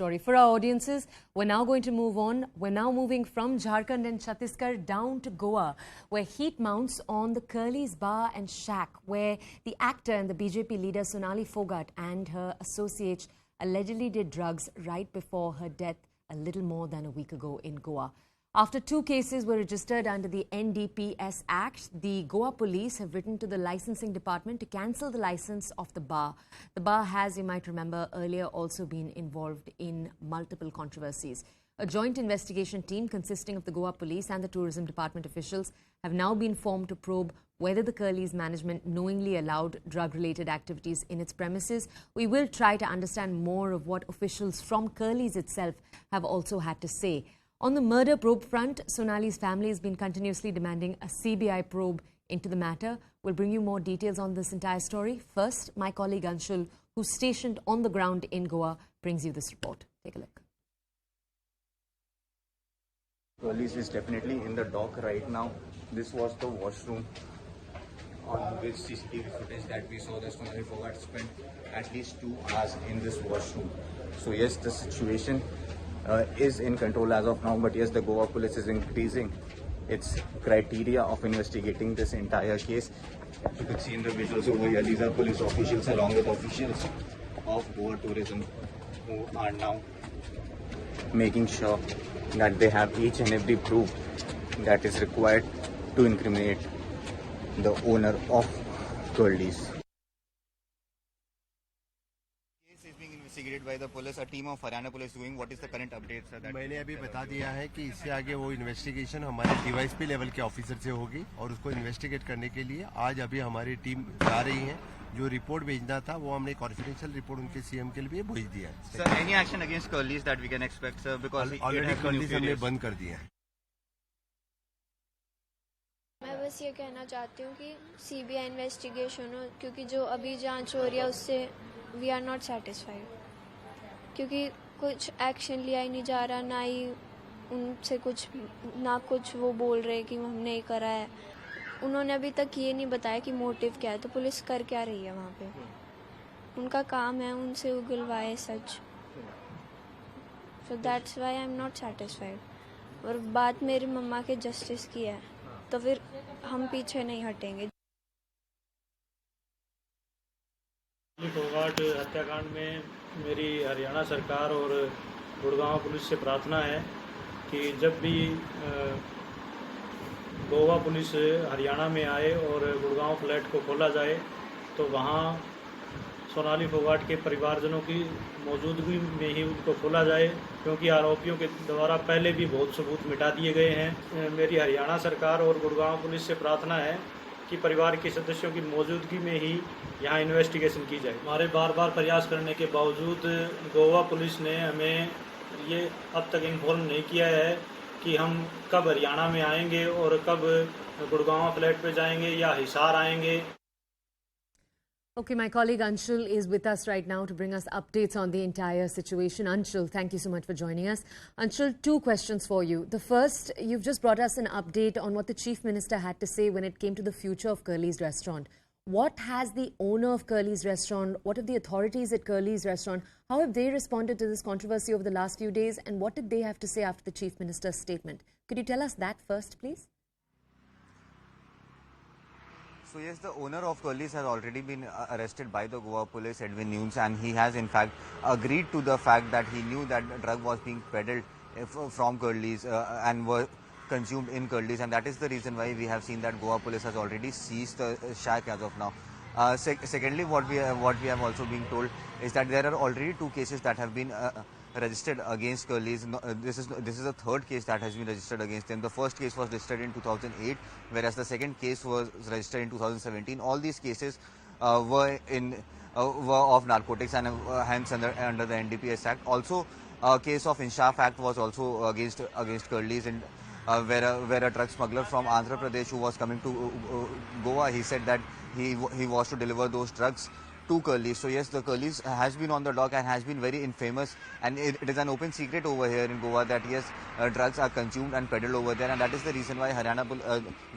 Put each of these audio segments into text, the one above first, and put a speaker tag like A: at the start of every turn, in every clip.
A: story. For our audiences, we're now going to move on. We're now moving from Jharkhand and Chhattisgarh down to Goa, where heat mounts on the Curly's Bar and Shack, where the actor and the BJP leader Sonali Phogat and her associates allegedly did drugs right before her death a little more than a week ago in Goa. After 2 cases were registered under the NDPS Act, the Goa police have written to the licensing department to cancel the license of the bar. The bar has, you might remember, earlier also been involved in multiple controversies. A joint investigation team consisting of the Goa police and the tourism department officials have now been formed to probe whether the Curly's management knowingly allowed drug-related activities in its premises. We will try to understand more of what officials from Curly's itself have also had to say. On the murder probe front, Sonali's family has been continuously demanding a CBI probe into the matter. We'll bring you more details on this entire story. First, my colleague Anshul, who's stationed on the ground in Goa, brings you this report. Take a look.
B: Police is definitely in the dock right now. This was the washroom on which CCTV footage that we saw that Sonali Phogat spent at least 2 hours in this washroom. So yes, the situation is in control as of now, but yes, the Goa police is increasing its criteria of investigating this entire case. You can see in the visuals over here, these are police officials along with officials of Goa Tourism who are now making sure that they have each and every proof that is required to incriminate the owner of Curly's. Being investigated by the police, a team of Haryana police doing. What is the current update, sir?
C: मैंने अभी बता दिया है कि इससे आगे वो investigation हमारे डीवाईएसपी लेवल के ऑफिसर से होगी और उसको इन्वेस्टिगेट करने के लिए आज अभी हमारी टीम जा रही है. जो रिपोर्ट भेजना था वो हमने कॉन्फिडेंशियल रिपोर्ट उनके सीएम के लिए भेज दिया है.
B: Sir, any action against Curlies that we can expect, sir, because
C: already Curlies हमने बंद कर दिया है.
D: मैं बस ये कहना चाहती हूँ कि सीबीआई इन्वेस्टिगेशन हो, क्योंकि जो अभी जांच हो रही है उससे वी आर नॉट सेटिस्फाइड, क्योंकि कुछ एक्शन लिया ही नहीं जा रहा, ना ही उनसे कुछ वो बोल रहे कि हमने ये करा है. उन्होंने अभी तक ये नहीं बताया कि मोटिव क्या है, तो पुलिस कर क्या रही है वहाँ पे. उनका काम है उनसे उगलवाए सच. So that's why I am not satisfied. और बात मेरी मम्मा के जस्टिस की है, तो फिर हम पीछे नहीं हटेंगे.
E: फोगाट हत्याकांड में मेरी हरियाणा सरकार और गुड़गांव पुलिस से प्रार्थना है कि जब भी गोवा पुलिस हरियाणा में आए और गुड़गांव फ्लैट को खोला जाए तो वहां सोनाली फोगाट के परिवारजनों की मौजूदगी में ही उनको खोला जाए, क्योंकि आरोपियों के द्वारा पहले भी बहुत सबूत मिटा दिए गए हैं. मेरी हरियाणा सरकार और गुड़गांव पुलिस से प्रार्थना है कि परिवार के सदस्यों की मौजूदगी में ही यहाँ इन्वेस्टिगेशन की जाए. हमारे बार बार प्रयास करने के बावजूद गोवा पुलिस ने हमें ये अब तक इन्फॉर्म नहीं किया है कि हम कब हरियाणा में आएंगे और कब गुड़गांव फ्लैट पे जाएंगे या हिसार आएंगे.
A: Okay, my colleague Anshul is with us right now to bring us updates on the entire situation. Anshul, thank you so much for joining us. Anshul, 2 questions for you. The first, you've just brought us an update on what the Chief Minister had to say when it came to the future of Curly's restaurant. What has the owner of Curly's restaurant, what have the authorities at Curly's restaurant, how have they responded to this controversy over the last few days, and what did they have to say after the Chief Minister's statement? Could you tell us that first, please?
B: So yes, the owner of Curly's has already been arrested by the Goa police, Edwin Nunes, and he has in fact agreed to the fact that he knew that drug was being peddled from Curly's and were consumed in Curly's, and that is the reason why we have seen that Goa police has already seized the shack as of now. Secondly, what we have also been told is that there are already 2 cases that have been registered against Curly's. This is the 3rd case that has been registered against them. The first case was registered in 2008, whereas the second case was registered in 2017. All these cases were of narcotics and hence under the NDPS Act. Also, a case of Inshaf Act was also against Curly's, and where a drug smuggler from Andhra Pradesh who was coming to Goa, he said that he was to deliver those drugs to Curly's. So yes, the Curly's has been on the dock and has been very infamous, and it is an open secret over here in Goa that yes, drugs are consumed and peddled over there, and that is the reason why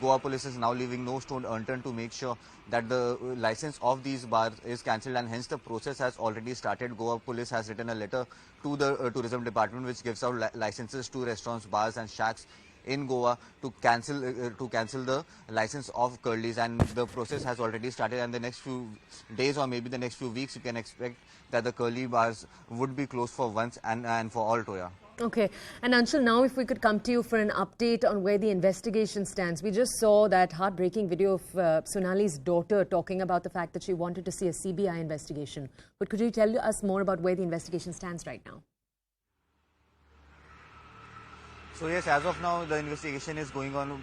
B: Goa police is now leaving no stone unturned to make sure that the license of these bars is cancelled, and hence the process has already started. Goa police has written a letter to the tourism department which gives out licenses to restaurants, bars and shacks in Goa to cancel the license of Curly's, and the process has already started. And the next few days or maybe the next few weeks, you can expect that the Curly bars would be closed for once and for all, Toya.
A: Okay. And Anshul, now if we could come to you for an update on where the investigation stands. We just saw that heartbreaking video of Sonali's daughter talking about the fact that she wanted to see a CBI investigation. But could you tell us more about where the investigation stands right now?
B: So yes, as of now, the investigation is going on,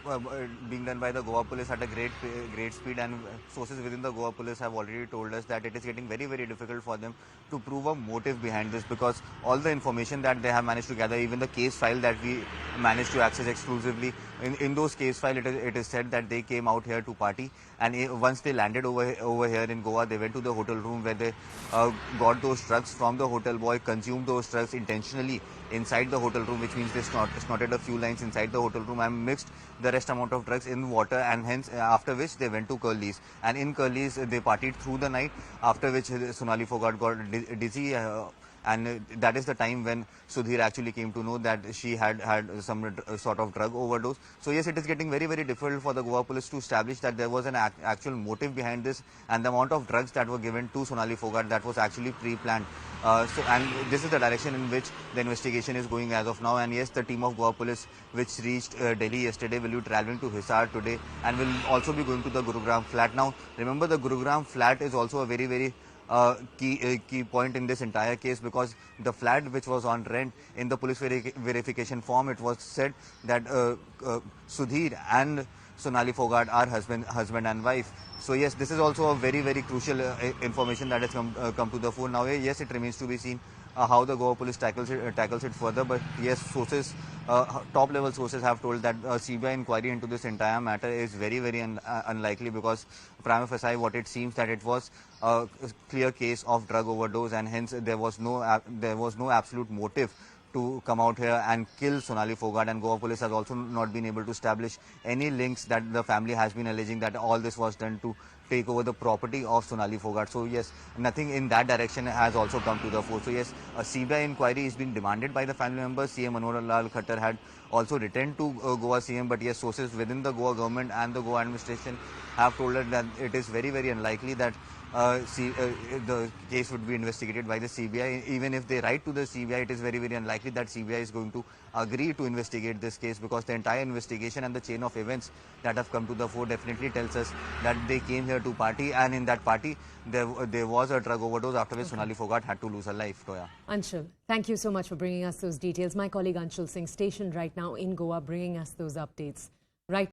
B: being done by the Goa police at a great speed, and sources within the Goa police have already told us that it is getting very, very difficult for them to prove a motive behind this, because all the information that they have managed to gather, even the case file that we managed to access exclusively, in those case file it is said that they came out here to party, and once they landed over here in Goa, they went to the hotel room where they got those drugs from the hotel boy, consumed those drugs intentionally inside the hotel room, which means they snorted a few lines inside the hotel room and mixed the rest amount of drugs in water, and hence after which they went to Curly's, and in Curly's they partied through the night, after which Sonali Fogart got dizzy, and that is the time when Sudhir actually came to know that she had some sort of drug overdose. So yes, it is getting very, very difficult for the Goa police to establish that there was an actual motive behind this, and the amount of drugs that were given to Sonali Fogart, that was actually pre-planned. And this is the direction in which the investigation is going as of now. And yes, the team of Goa police, which reached Delhi yesterday, will be traveling to Hisar today, and will also be going to the Gurugram flat. Now remember, the Gurugram flat is also a very, very key point in this entire case, because the flat which was on rent, in the police verification form, it was said that Sudhir and Sonali Fogart are husband and wife. So yes, this is also a very, very crucial information that has come to the fore. Now yes, it remains to be seen how the Goa police tackles it further. But yes, sources, top level sources have told that a CBI inquiry into this entire matter is very, very unlikely, because prima facie what it seems that it was a clear case of drug overdose, and hence there was no absolute motive to come out here and kill Sonali Fogart. And Goa police has also not been able to establish any links that the family has been alleging that all this was done to take over the property of Sonali Fogart. So yes, nothing in that direction has also come to the fore. So yes, a CBI inquiry is being demanded by the family members. CM Manohar Lal Khattar had also written to Goa CM, but yes, sources within the Goa government and the Goa administration have told us that it is very, very unlikely that the case would be investigated by the CBI. Even if they write to the CBI, it is very, very unlikely that CBI is going to agree to investigate this case, because the entire investigation and the chain of events that have come to the fore definitely tells us that they came here to party, and in that party there was a drug overdose, after which Sonali Fogart had to lose her life. Toya.
A: Anshul, thank you so much for bringing us those details. My colleague Anshul Singh, stationed right now in Goa, bringing us those updates.